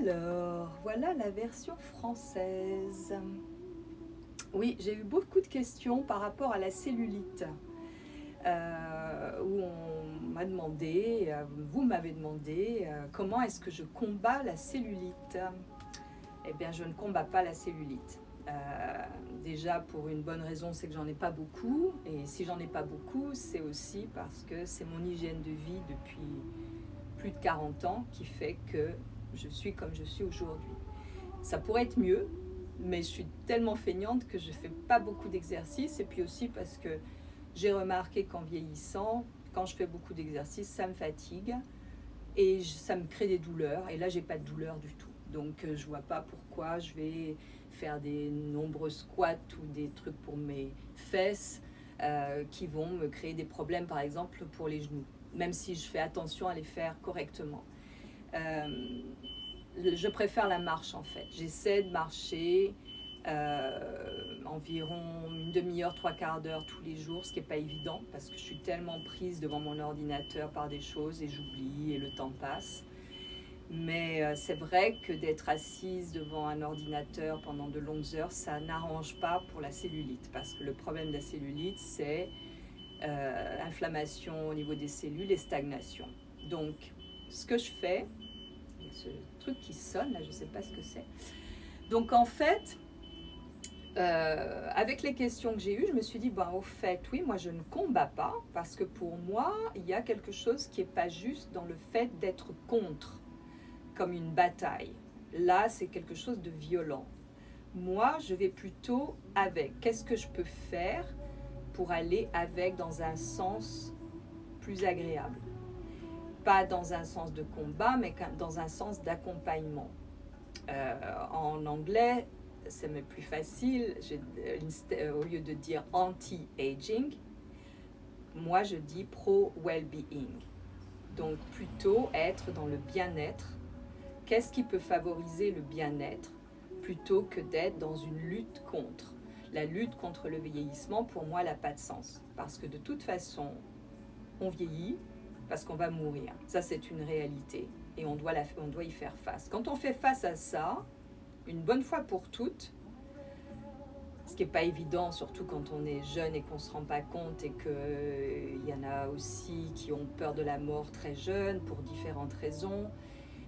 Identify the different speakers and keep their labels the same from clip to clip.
Speaker 1: Alors, voilà la version française. Oui, j'ai eu beaucoup de questions par rapport à la cellulite, où on m'a demandé, vous m'avez demandé, comment est-ce que je combats la cellulite. Eh bien, je ne combats pas la cellulite. Déjà, pour une bonne raison, c'est que j'en ai pas beaucoup. Et si j'en ai pas beaucoup, c'est aussi parce que c'est mon hygiène de vie depuis plus de 40 ans qui fait que je suis comme je suis aujourd'hui. Ça pourrait être mieux, mais je suis tellement feignante que je ne fais pas beaucoup d'exercices. Et puis aussi parce que j'ai remarqué qu'en vieillissant, quand je fais beaucoup d'exercices, ça me fatigue et ça me crée des douleurs. Et là, j'ai pas de douleur du tout. Donc, je vois pas pourquoi je vais faire des nombreux squats ou des trucs pour mes fesses qui vont me créer des problèmes, par exemple, pour les genoux, même si je fais attention à les faire correctement. Je préfère la marche, en fait. J'essaie de marcher environ une demi-heure, trois quarts d'heure tous les jours, ce qui n'est pas évident parce que je suis tellement prise devant mon ordinateur par des choses et j'oublie et le temps passe. Mais c'est vrai que d'être assise devant un ordinateur pendant de longues heures, ça n'arrange pas pour la cellulite. Parce que le problème de la cellulite, c'est inflammation au niveau des cellules et stagnation. Donc, ce que je fais, il y a ce truc qui sonne, là, je ne sais pas ce que c'est. Donc, en fait, avec les questions que j'ai eues, je me suis dit, au fait, oui, moi, je ne combats pas. Parce que pour moi, il y a quelque chose qui n'est pas juste dans le fait d'être contre, comme une bataille. Là, c'est quelque chose de violent. Moi, je vais plutôt avec. Qu'est-ce que je peux faire pour aller avec dans un sens plus agréable? Pas dans un sens de combat, mais dans un sens d'accompagnement. En anglais, c'est plus facile. Au lieu de dire anti-aging, moi, je dis pro-well-being. Donc, plutôt être dans le bien-être. Qu'est-ce qui peut favoriser le bien-être plutôt que d'être dans une lutte contre? La lutte contre le vieillissement, pour moi, elle n'a pas de sens. Parce que de toute façon, on vieillit parce qu'on va mourir. Ça, c'est une réalité. Et on doit y faire face. Quand on fait face à ça, une bonne fois pour toutes, ce qui n'est pas évident, surtout quand on est jeune et qu'on ne se rend pas compte et qu'il y en a aussi qui ont peur de la mort très jeune pour différentes raisons.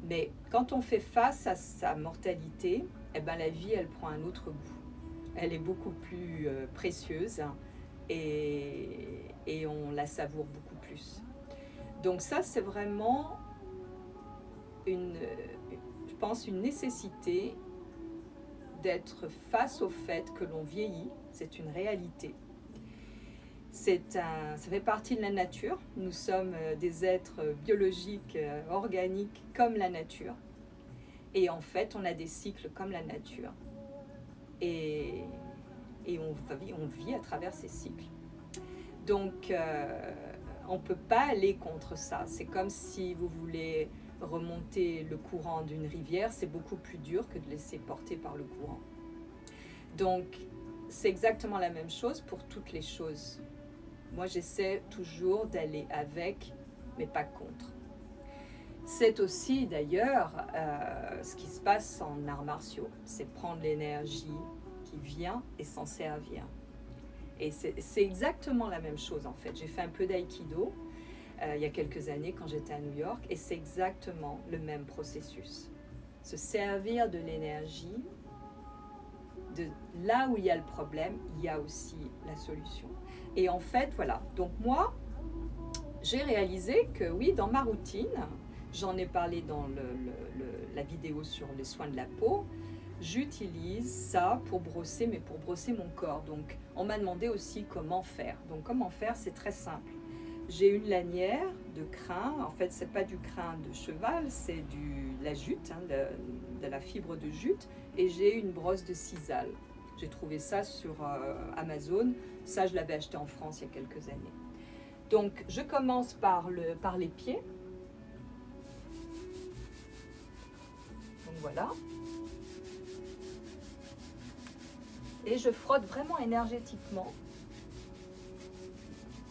Speaker 1: Mais quand on fait face à sa mortalité, la vie, elle prend un autre goût. Elle est beaucoup plus précieuse et on la savoure beaucoup plus. Donc ça, c'est vraiment, je pense, une nécessité d'être face au fait que l'on vieillit. C'est une réalité. Ça fait partie de la nature. Nous sommes des êtres biologiques, organiques comme la nature. Et en fait, on a des cycles comme la nature. Et on vit à travers ces cycles. Donc, on ne peut pas aller contre ça. C'est comme si vous voulez remonter le courant d'une rivière. C'est beaucoup plus dur que de laisser porter par le courant. Donc, c'est exactement la même chose pour toutes les choses. Moi, j'essaie toujours d'aller avec, mais pas contre. C'est aussi d'ailleurs ce qui se passe en arts martiaux. C'est prendre l'énergie qui vient et s'en servir. Et c'est exactement la même chose en fait. J'ai fait un peu d'aïkido il y a quelques années quand j'étais à New York et c'est exactement le même processus. Se servir de l'énergie, de là où il y a le problème, il y a aussi la solution. Et en fait, voilà. Donc moi, j'ai réalisé que oui, dans ma routine, j'en ai parlé dans la vidéo sur les soins de la peau, j'utilise ça pour brosser, mais pour brosser mon corps. Donc, on m'a demandé aussi comment faire. Donc, comment faire, c'est très simple. J'ai une lanière de crin. En fait, c'est pas du crin de cheval, c'est de la jute, de la fibre de jute. Et j'ai une brosse de sisal. J'ai trouvé ça sur Amazon. Ça, je l'avais acheté en France il y a quelques années. Donc, je commence par les pieds. Donc, voilà. Et je frotte vraiment énergétiquement.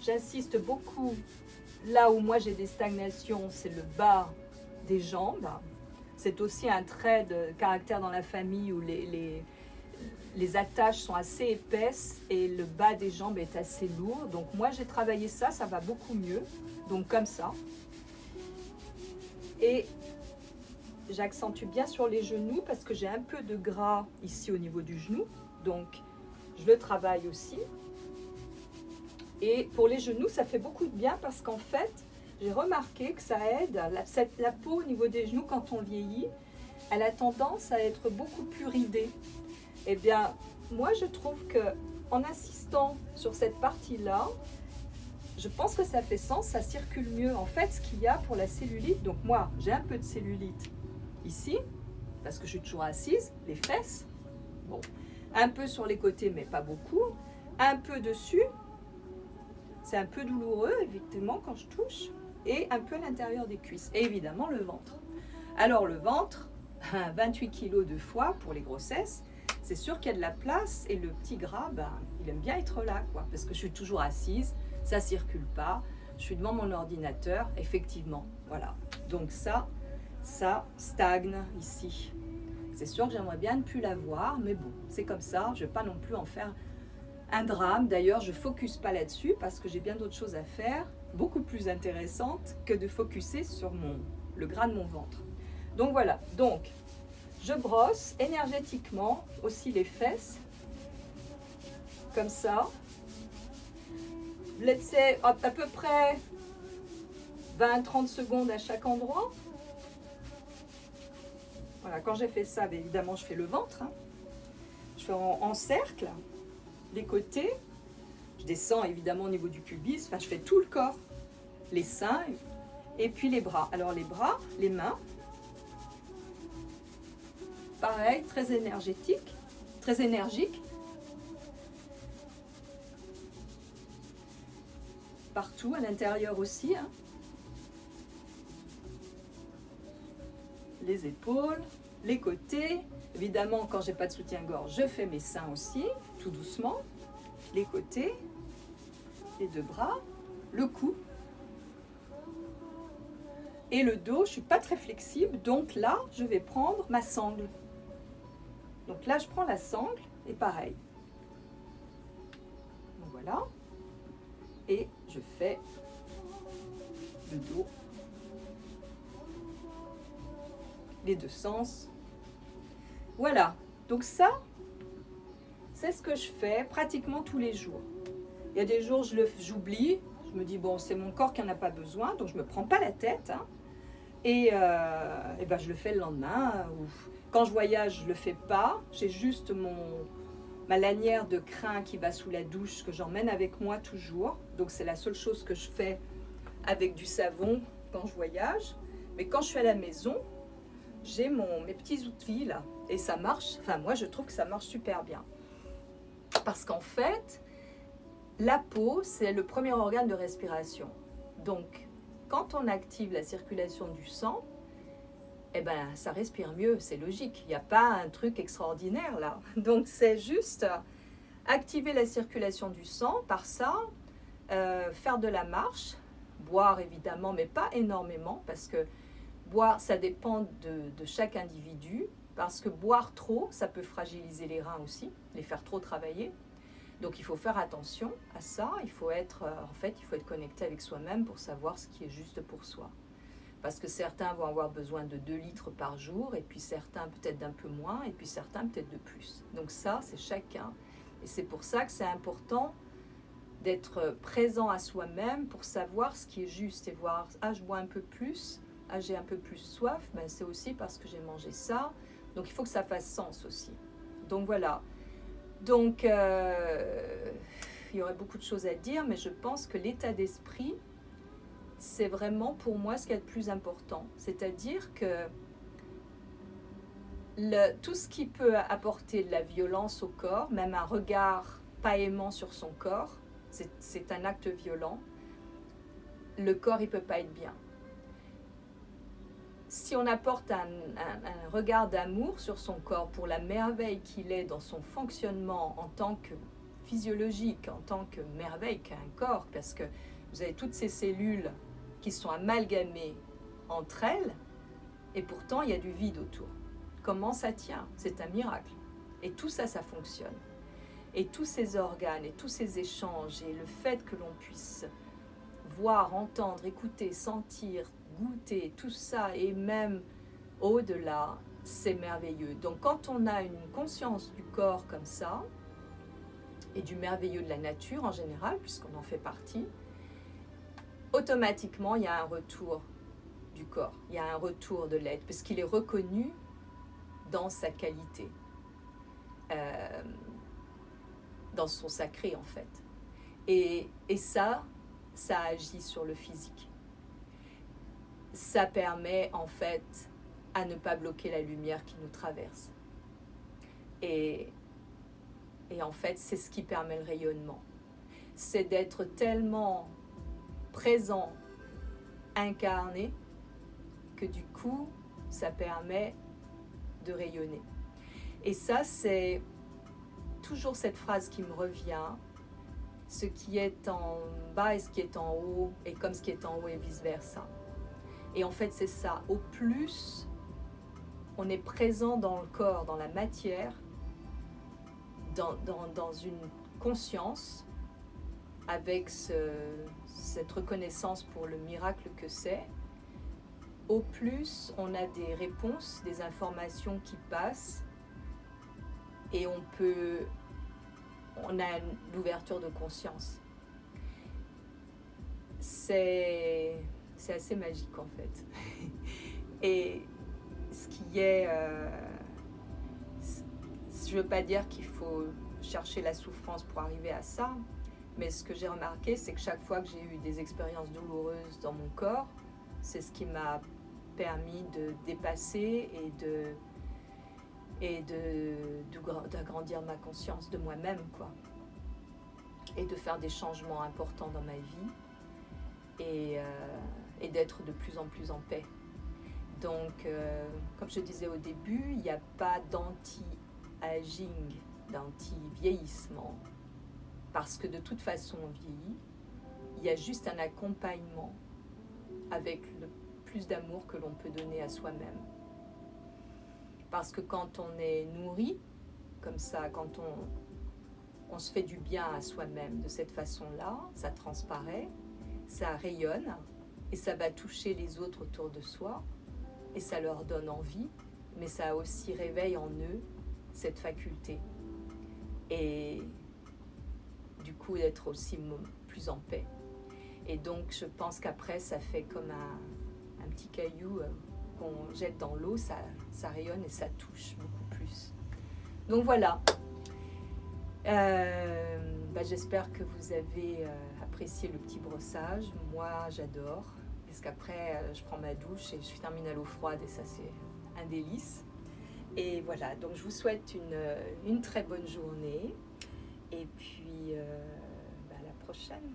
Speaker 1: J'insiste beaucoup, là où moi j'ai des stagnations, c'est le bas des jambes. c'est aussi un trait de caractère dans la famille où les attaches sont assez épaisses et le bas des jambes est assez lourd. Donc moi j'ai travaillé ça, ça va beaucoup mieux. Donc comme ça. Et j'accentue bien sur les genoux parce que j'ai un peu de gras ici au niveau du genou. Donc je le travaille aussi. Et pour les genoux, ça fait beaucoup de bien parce qu'en fait, j'ai remarqué que ça aide la peau au niveau des genoux quand on vieillit. Elle a tendance à être beaucoup plus ridée. Eh bien, moi, je trouve que en insistant sur cette partie-là, je pense que ça fait sens, ça circule mieux. En fait, ce qu'il y a pour la cellulite, donc moi, j'ai un peu de cellulite ici, parce que je suis toujours assise, les fesses, bon, un peu sur les côtés, mais pas beaucoup, un peu dessus, c'est un peu douloureux, effectivement, quand je touche, et un peu à l'intérieur des cuisses, et évidemment le ventre. Alors le ventre, 28 kg de foie pour les grossesses, c'est sûr qu'il y a de la place et le petit gras, ben, il aime bien être là, quoi, parce que je suis toujours assise, ça ne circule pas, je suis devant mon ordinateur, effectivement, voilà. Donc ça stagne ici. C'est sûr que j'aimerais bien ne plus l'avoir, mais bon, c'est comme ça, je ne vais pas non plus en faire un drame. D'ailleurs, je ne focus pas là-dessus parce que j'ai bien d'autres choses à faire, beaucoup plus intéressantes que de focuser sur le gras de mon ventre. Donc voilà, donc je brosse énergétiquement aussi les fesses, comme ça. Laissez à peu près 20-30 secondes à chaque endroit. Voilà, quand j'ai fait ça, évidemment, je fais le ventre. Hein. Je fais en cercle, les côtés. Je descends évidemment au niveau du pubis. Enfin, je fais tout le corps. Les seins et puis les bras. Alors les bras, les mains. Pareil, très énergétique, très énergique. Partout, à l'intérieur aussi. Hein. Les épaules, les côtés. Évidemment, quand j'ai pas de soutien-gorge, je fais mes seins aussi, tout doucement. Les côtés, les deux bras, le cou. Et le dos, je suis pas très flexible, donc là, je vais prendre ma sangle. Donc là, je prends la sangle et pareil. Donc voilà. Et je fais le dos. Les deux sens. Voilà. Donc ça, c'est ce que je fais pratiquement tous les jours. Il y a des jours, j'oublie. Je me dis, bon, c'est mon corps qui n'en a pas besoin, donc je ne me prends pas la tête. Hein. Et ben, je le fais le lendemain. Ou quand je voyage, je ne le fais pas. J'ai juste ma lanière de crin qui va sous la douche que j'emmène avec moi toujours. Donc c'est la seule chose que je fais avec du savon quand je voyage. Mais quand je suis à la maison, j'ai mes petits outils là. Et ça marche. Enfin, moi, je trouve que ça marche super bien. Parce qu'en fait, la peau, c'est le premier organe de respiration. Donc, quand on active la circulation du sang, eh ben, ça respire mieux, c'est logique. Il n'y a pas un truc extraordinaire là. Donc, c'est juste activer la circulation du sang par ça, faire de la marche, boire évidemment, mais pas énormément, parce que boire, ça dépend de chaque individu, parce que boire trop, ça peut fragiliser les reins aussi, les faire trop travailler. Donc il faut faire attention à ça, il faut être connecté avec soi-même pour savoir ce qui est juste pour soi. Parce que certains vont avoir besoin de 2 litres par jour, et puis certains peut-être d'un peu moins, et puis certains peut-être de plus. Donc ça, c'est chacun. Et c'est pour ça que c'est important d'être présent à soi-même pour savoir ce qui est juste et voir, ah, je bois un peu plus, ah, j'ai un peu plus soif, ben, c'est aussi parce que j'ai mangé ça. Donc il faut que ça fasse sens aussi. Donc voilà. Donc, il y aurait beaucoup de choses à dire, mais je pense que l'état d'esprit, c'est vraiment pour moi ce qui est le plus important. C'est-à-dire que tout ce qui peut apporter de la violence au corps, même un regard pas aimant sur son corps, c'est un acte violent. Le corps, il ne peut pas être bien. Si on apporte un regard d'amour sur son corps pour la merveille qu'il est dans son fonctionnement en tant que physiologique, en tant que merveille qu'a un corps, parce que vous avez toutes ces cellules qui sont amalgamées entre elles, Et pourtant, il y a du vide autour. Comment ça tient? C'est un miracle. Et tout ça, ça fonctionne. Et tous ces organes et tous ces échanges et le fait que l'on puisse voir, entendre, écouter, sentir, goûter, tout ça et même au-delà, c'est merveilleux. Donc quand on a une conscience du corps comme ça, et du merveilleux de la nature en général, puisqu'on en fait partie, automatiquement il y a un retour du corps, il y a un retour de l'être, parce qu'il est reconnu dans sa qualité, dans son sacré en fait. Et ça agit sur le physique. Ça permet en fait à ne pas bloquer la lumière qui nous traverse. Et en fait, c'est ce qui permet le rayonnement. C'est d'être tellement présent, incarné, que du coup, ça permet de rayonner. Et ça, c'est toujours cette phrase qui me revient, ce qui est en bas et ce qui est en haut, et comme ce qui est en haut et vice-versa. Et en fait, c'est ça. Au plus on est présent dans le corps, dans la matière, dans une conscience, avec cette reconnaissance pour le miracle que c'est, au plus on a des réponses, des informations qui passent, et on a l'ouverture de conscience. C'est assez magique en fait. Et ce qui est... je ne veux pas dire qu'il faut chercher la souffrance pour arriver à ça, mais ce que j'ai remarqué, c'est que chaque fois que j'ai eu des expériences douloureuses dans mon corps, c'est ce qui m'a permis de dépasser et d'agrandir ma conscience de moi-même, quoi. Et de faire des changements importants dans ma vie et d'être de plus en plus en paix. Donc, comme je disais au début, il n'y a pas d'anti-aging, d'anti-vieillissement, parce que de toute façon on vieillit. Il y a juste un accompagnement avec le plus d'amour que l'on peut donner à soi-même. Parce que quand on est nourri, comme ça, quand on se fait du bien à soi-même de cette façon-là, ça transparaît, ça rayonne et ça va toucher les autres autour de soi et ça leur donne envie, mais ça aussi réveille en eux cette faculté. Et du coup, d'être aussi plus en paix. Et donc, je pense qu'après, ça fait comme un petit caillou qu'on jette dans l'eau, ça rayonne et ça touche beaucoup plus. Donc voilà. J'espère que vous avez apprécié le petit brossage. Moi, j'adore. Parce qu'après, je prends ma douche et je termine à l'eau froide et ça, c'est un délice. Et voilà, donc je vous souhaite une très bonne journée. Et puis, à la prochaine.